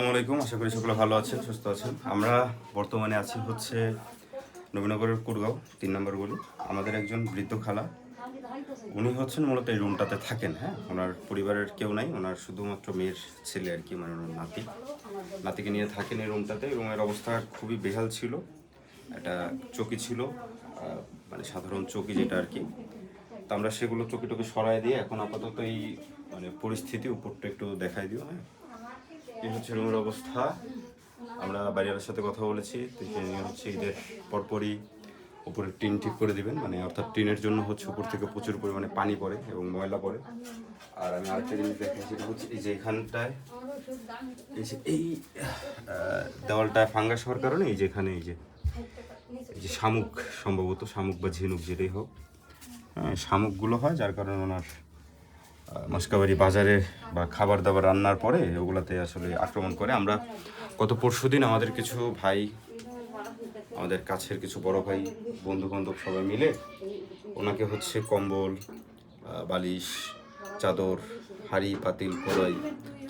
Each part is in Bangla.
আসসালামু আলাইকুম, আশা করি সকলে ভালো আছেন, সুস্থ আছেন। আমরা বর্তমানে আছি হচ্ছে নবীনগরের কুড়গাঁও 3 নম্বর গলি। আমাদের একজন বৃদ্ধ খালা, উনি হচ্ছেন মূলত এই রুমটাতে থাকেন। হ্যাঁ, ওনার পরিবারের কেউ নাই, ওনার শুধুমাত্র মেয়ের ছেলে আর কি, মানে ওনার নাতিকে নিয়ে থাকেন এই রুমটাতে। রুমের অবস্থা খুবই বেহাল ছিল। একটা চৌকি ছিল, মানে সাধারণ চৌকি যেটা আর কি। তো আমরা সেগুলো চৌকিটাকে সরাই দিয়ে এখন আপাতত এই মানে পরিস্থিতি উপরটা একটু দেখাই দিও। হ্যাঁ, এই হচ্ছে রুমের অবস্থা। আমরা বাড়িওয়ালার সাথে কথা বলেছি, তিনি হচ্ছে ঈদের পরপরই উপরে টিন ঠিক করে দিবেন, মানে অর্থাৎ টিনের জন্য হচ্ছে উপর থেকে প্রচুর পরিমাণে পানি পড়ে এবং ময়লা পড়ে। আর আমি আরেকটা জিনিস দেখাই, সেটা হচ্ছে এই যে এখানটায় এই দেওয়ালটা ফাঙ্গাস হওয়ার কারণে এই যে এখানে এই যে শামুক, সম্ভবত শামুক বা ঝিনুক যেটাই হোক, শামুকগুলো হয়, যার কারণে ওনার মস্কাবাড়ি বাজারে বা খাবার দাবার রান্নার পরে ওগুলাতে আসলে আক্রমণ করে। আমরা গত পরশুদিন আমাদের কিছু ভাই, আমাদের কাছের কিছু বড় ভাই, বন্ধু বান্ধব সবাই মিলে ওনাকে হচ্ছে কম্বল, বালিশ, চাদর, হাঁড়ি পাতিল, কড়াই,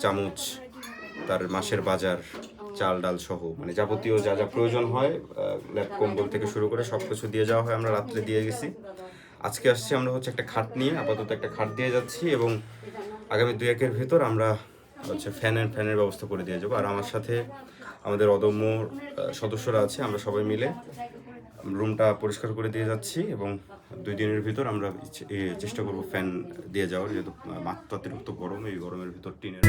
চামচ, তার মাসের বাজার, চাল ডাল সহ মানে যাবতীয় যা যা প্রয়োজন হয়, ল্যাপ কম্বল থেকে শুরু করে সব কিছু দিয়ে যাওয়া হয়। আমরা রাত্রে দিয়ে গেছি। আজকে আসছি আমরা হচ্ছে একটা খাট নিয়ে, আপাতত একটা খাট দিয়ে যাচ্ছি এবং আগামী 2-1 ভিতর আমরা হচ্ছে ফ্যানের ব্যবস্থা করে দিয়ে যাবো। আর আমার সাথে আমাদের অদম্য সদস্যরা আছে, আমরা সবাই মিলে রুমটা পরিষ্কার করে দিয়ে যাচ্ছি এবং 2 দিনের ভিতর আমরা চেষ্টা করবো ফ্যান দিয়ে যাওয়ার, যেহেতু মাত্রাতিরিক্ত গরম, এই গরমের ভিতর টিনের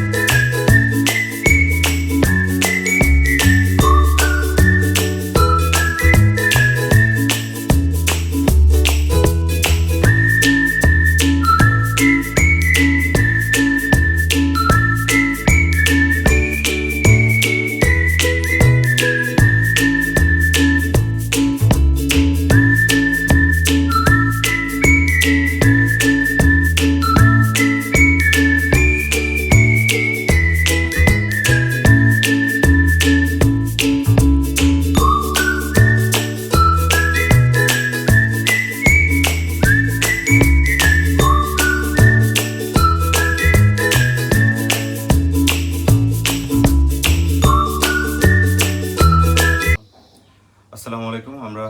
আসসালামু আলাইকুম। আমরা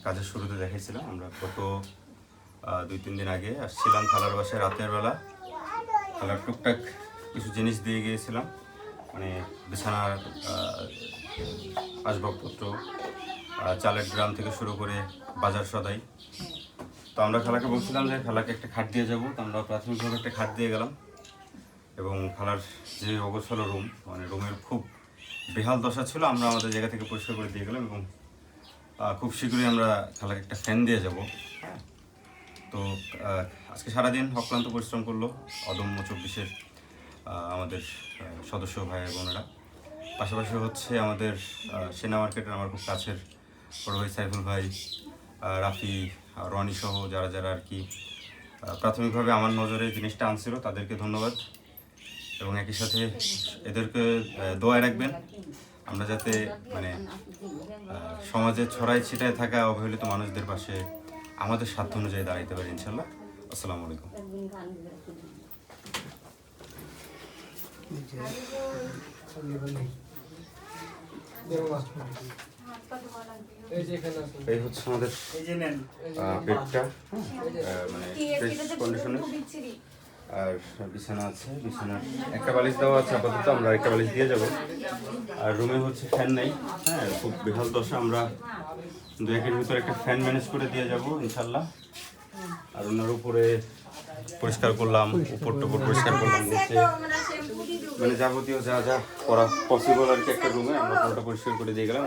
কাজের শুরুতে দেখাইছিলাম, আমরা গত 2-3 দিন আগে আসছিলাম খালার বাসায় রাতের বেলা। খালার টুকটাক কিছু জিনিস দিয়ে গিয়েছিলাম, মানে বিছানার আসবাবপত্র, চালের ড্রাম থেকে শুরু করে বাজার সদাই। তো আমরা খালাকে বলছিলাম যে খালাকে একটা খাট দিয়ে যাবো। তো আমরা প্রাথমিকভাবে একটা খাট দিয়ে গেলাম এবং খালার যে অবস্থা রুম, মানে রুমের খুব বেহাল দশা ছিল। আমরা আমাদের জায়গা থেকে পরিষ্কার করে দিয়ে গেলাম এবং খুব শীঘ্রই আমরা খালাকে একটা ফ্যান দিয়ে যাব। তো আজকে সারাদিন অক্লান্ত পরিশ্রম করলো অদম্য 24-এর আমাদের সদস্য ভাই বোনেরা। পাশাপাশি হচ্ছে আমাদের সেনা মার্কেটের আমার খুব কাছের বড় ভাই সাইফুল ভাই, রাফি, রনি সহ যারা যারা আর কি প্রাথমিকভাবে আমার নজরে জিনিসটা আনছিল, তাদেরকে ধন্যবাদ। এবং একই সাথে এদেরকে দোয়ায় রাখবেন, আমরা যাতে মানে সমাজে ছড়াই ছিটায় থাকা অবহেলিত মানুষদের পাশে আমাদের সাধ্য অনুযায়ী দাঁড়াইতে পারি ইনশাল্লাহ। আসসালামু আলাইকুম। এই হচ্ছে আমাদের বেডটা, মানে ফ্রেশ কন্ডিশনের। আর বিছানা আছে, বিছানার একটা বালিশ দেওয়া আছে আপাতত, আমরা একটা বালিশ দিয়ে যাব। আর রুমে হচ্ছে ফ্যান নেই, হ্যাঁ, খুব বেহাল দশা। আমরা 2-1 ভিতরে একটা ফ্যান ম্যানেজ করে দিয়ে যাব ইনশাল্লাহ। আর ওনার উপরে পরিষ্কার করলাম, উপর টুপুর পরিষ্কার করলাম, নিচে মানে যাবতীয় যা যা করা পসিবল আর কি একটা রুমে আমরা পুরোটা পরিষ্কার করে দিয়ে গেলাম।